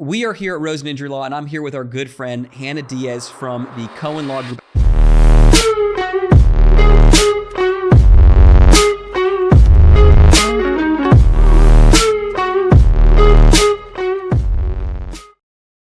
We are here at Rosen Injury Law, and I'm here with our good friend, Hannah Diaz from the Cohen Law Group.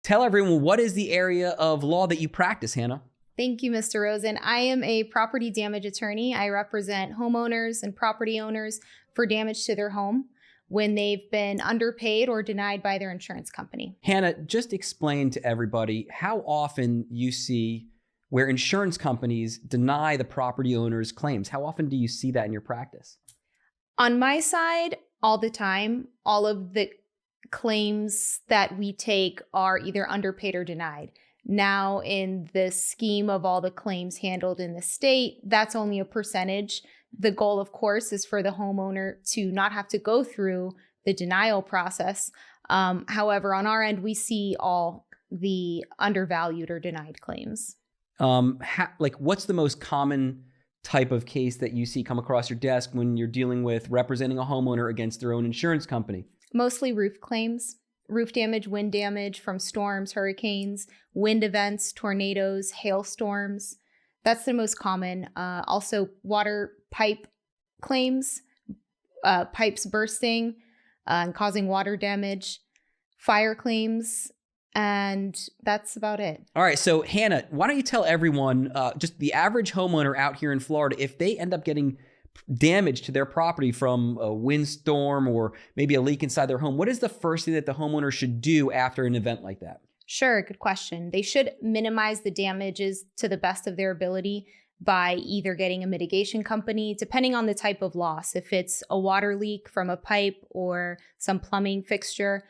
Tell everyone, what is the area of law that you practice, Hannah? Thank you, Mr. Rosen. I am a property damage attorney. I represent homeowners and property owners for damage to their home when they've been underpaid or denied by their insurance company. Hannah, just explain to everybody how often you see where insurance companies deny the property owner's claims. How often do you see that in your practice? On my side, all the time, all of the claims that we take are either underpaid or denied. Now, in the scheme of all the claims handled in the state, that's only a percentage. The goal, of course, is for the homeowner to not have to go through the denial process. However, on our end, we see all the undervalued or denied claims. What's the most common type of case that you see come across your desk when you're dealing with representing a homeowner against their own insurance company? Mostly roof claims, roof damage, wind damage from storms, hurricanes, wind events, tornadoes, hailstorms. That's the most common. Also, water pipe claims, pipes bursting and causing water damage, fire claims, and that's about it. All right. So, Hannah, why don't you tell everyone, just the average homeowner out here in Florida, if they end up getting damage to their property from a windstorm or maybe a leak inside their home, what is the first thing that the homeowner should do after an event like that? Sure, good question. They should minimize the damages to the best of their ability by either getting a mitigation company, depending on the type of loss. If it's a water leak from a pipe or some plumbing fixture,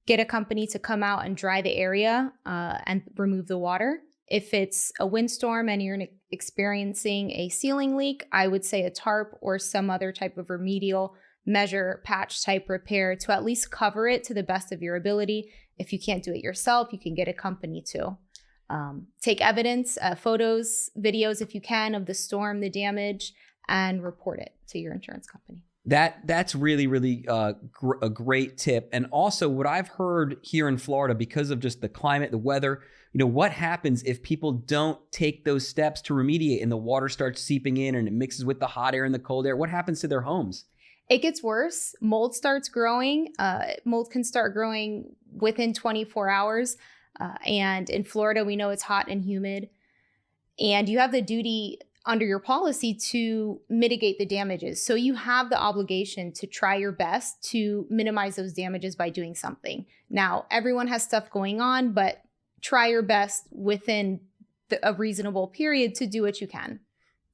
get a company to come out and dry the area and remove the water. If it's a windstorm and you're experiencing a ceiling leak, I would say a tarp or some other type of remedial measure, patch type repair to at least cover it to the best of your ability. If you can't do it yourself, you can get a company to. Take evidence, photos, videos if you can of the storm, the damage, and report it to your insurance company. That's really a great tip. And also what I've heard here in Florida, because of just the climate, the weather, what happens if people don't take those steps to remediate and the water starts seeping in and it mixes with the hot air and the cold air? What happens to their homes? It gets worse. Mold starts growing. Mold can start growing within 24 hours. And in Florida, we know it's hot and humid. And you have the duty under your policy to mitigate the damages. So you have the obligation to try your best to minimize those damages by doing something. Now, everyone has stuff going on, but try your best within a reasonable period to do what you can.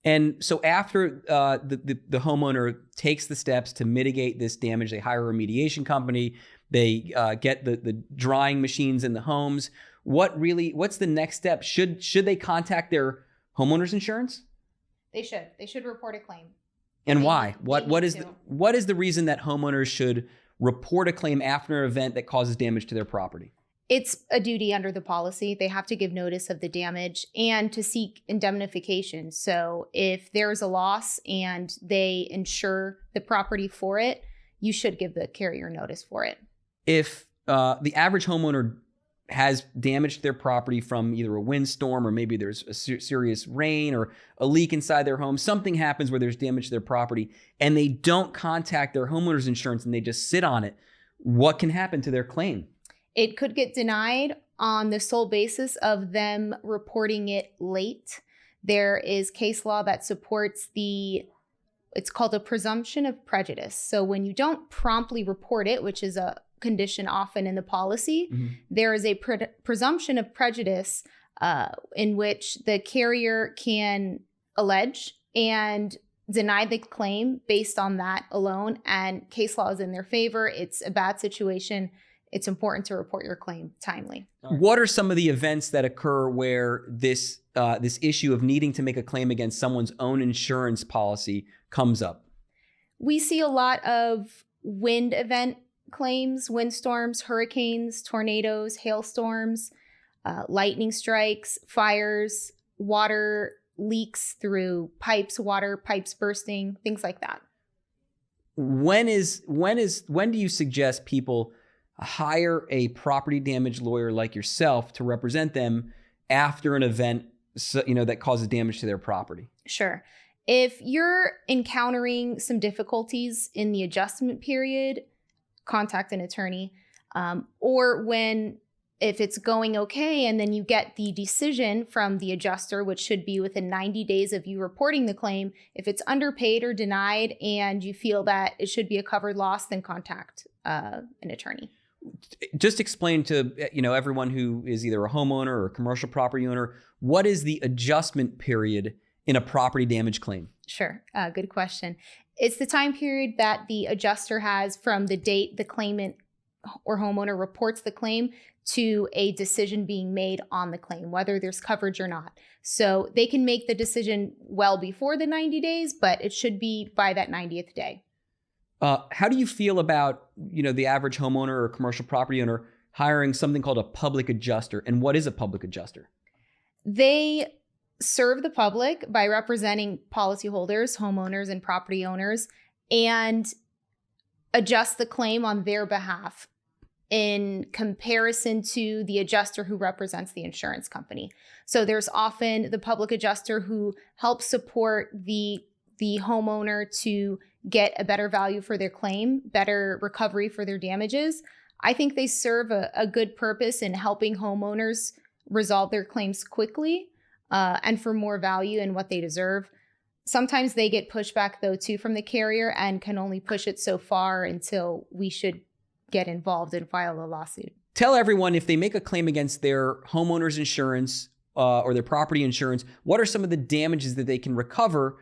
And so after the homeowner takes the steps to mitigate this damage, they hire a remediation company, they get the drying machines in the homes. What's the next step? Should they contact their homeowner's insurance? They should. They should report a claim. And why? What is the reason that homeowners should report a claim after an event that causes damage to their property? It's a duty under the policy. They have to give notice of the damage and to seek indemnification. So if there's a loss and they insure the property for it, you should give the carrier notice for it. If the average homeowner has damaged their property from either a windstorm or maybe there's a serious rain or a leak inside their home, something happens where there's damage to their property and they don't contact their homeowner's insurance and they just sit on it, what can happen to their claim? It could get denied on the sole basis of them reporting it late. There is case law that supports it's called a presumption of prejudice. So when you don't promptly report it, which is a condition often in the policy, there is a presumption of prejudice in which the carrier can allege and deny the claim based on that alone. And case law is in their favor. It's a bad situation. It's important to report your claim timely. What are some of the events that occur where this issue of needing to make a claim against someone's own insurance policy comes up? We see a lot of wind event claims, windstorms, hurricanes, tornadoes, hailstorms, lightning strikes, fires, water leaks through pipes, water pipes bursting, things like that. When do you suggest people hire a property damage lawyer like yourself to represent them after an event, that causes damage to their property? Sure. If you're encountering some difficulties in the adjustment period, contact an attorney. Or if it's going okay and then you get the decision from the adjuster, which should be within 90 days of you reporting the claim, if it's underpaid or denied and you feel that it should be a covered loss, then contact an attorney. Just explain to everyone who is either a homeowner or a commercial property owner, what is the adjustment period in a property damage claim? Sure. Good question. It's the time period that the adjuster has from the date the claimant or homeowner reports the claim to a decision being made on the claim, whether there's coverage or not. So they can make the decision well before the 90 days, but it should be by that 90th day. How do you feel about, the average homeowner or commercial property owner hiring something called a public adjuster? And what is a public adjuster? They serve the public by representing policyholders, homeowners, and property owners, and adjust the claim on their behalf in comparison to the adjuster who represents the insurance company. So there's often the public adjuster who helps support the homeowner to get a better value for their claim, better recovery for their damages. I think they serve a good purpose in helping homeowners resolve their claims quickly and for more value and what they deserve. Sometimes they get pushback, though, too, from the carrier and can only push it so far until we should get involved and file a lawsuit. Tell everyone, if they make a claim against their homeowner's insurance or their property insurance, what are some of the damages that they can recover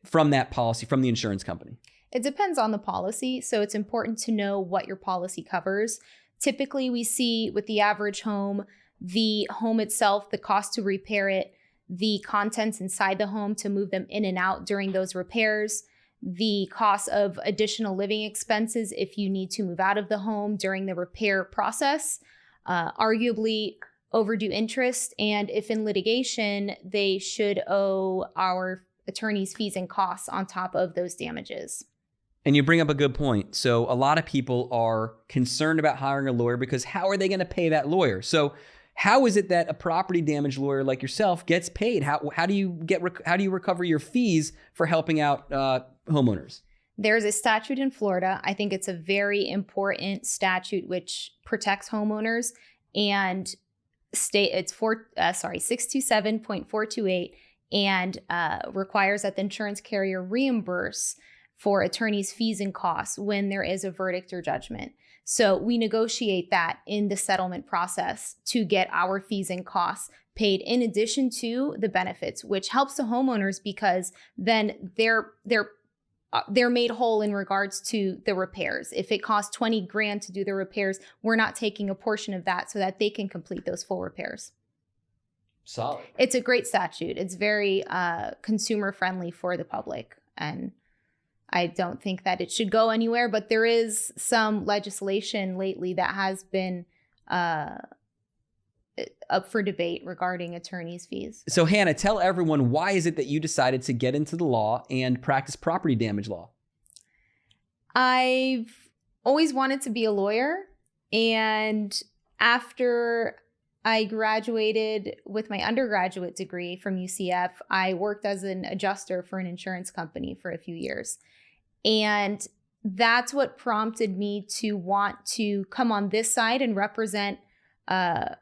from that policy, from the insurance company? It depends on the policy, so it's important to know what your policy covers. Typically, we see with the average home, the home itself, the cost to repair it, the contents inside the home to move them in and out during those repairs, the cost of additional living expenses if you need to move out of the home during the repair process, arguably overdue interest, and if in litigation, they should owe our attorney's fees and costs on top of those damages. And you bring up a good point. So a lot of people are concerned about hiring a lawyer because how are they going to pay that lawyer? So how is it that a property damage lawyer like yourself gets paid? How do you recover your fees for helping out homeowners? There's a statute in Florida. I think it's a very important statute which protects homeowners, and it's 627.428 and requires that the insurance carrier reimburse for attorney's fees and costs when there is a verdict or judgment. So we negotiate that in the settlement process to get our fees and costs paid in addition to the benefits, which helps the homeowners because then they're made whole in regards to the repairs. If it costs $20,000 to do the repairs, we're not taking a portion of that so that they can complete those full repairs. Solid. It's a great statute. It's very consumer friendly for the public, and I don't think that it should go anywhere, but there is some legislation lately that has been up for debate regarding attorney's fees. So Hannah, tell everyone, why is it that you decided to get into the law and practice property damage law? I've always wanted to be a lawyer, and after I graduated with my undergraduate degree from UCF, I worked as an adjuster for an insurance company for a few years. And that's what prompted me to want to come on this side and represent the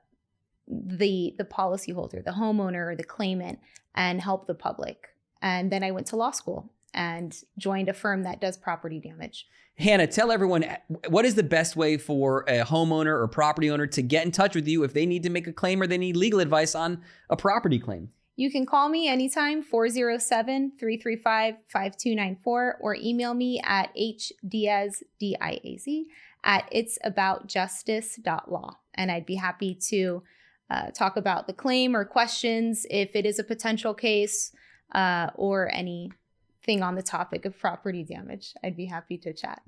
policyholder, the homeowner, or the claimant, and help the public. And then I went to law school and joined a firm that does property damage. Hannah, tell everyone, what is the best way for a homeowner or property owner to get in touch with you if they need to make a claim or they need legal advice on a property claim? You can call me anytime, 407-335-5294, or email me at hdiaz, D-I-A-Z, at itsaboutjustice.law. And I'd be happy to talk about the claim or questions if it is a potential case or anything on the topic of property damage. I'd be happy to chat.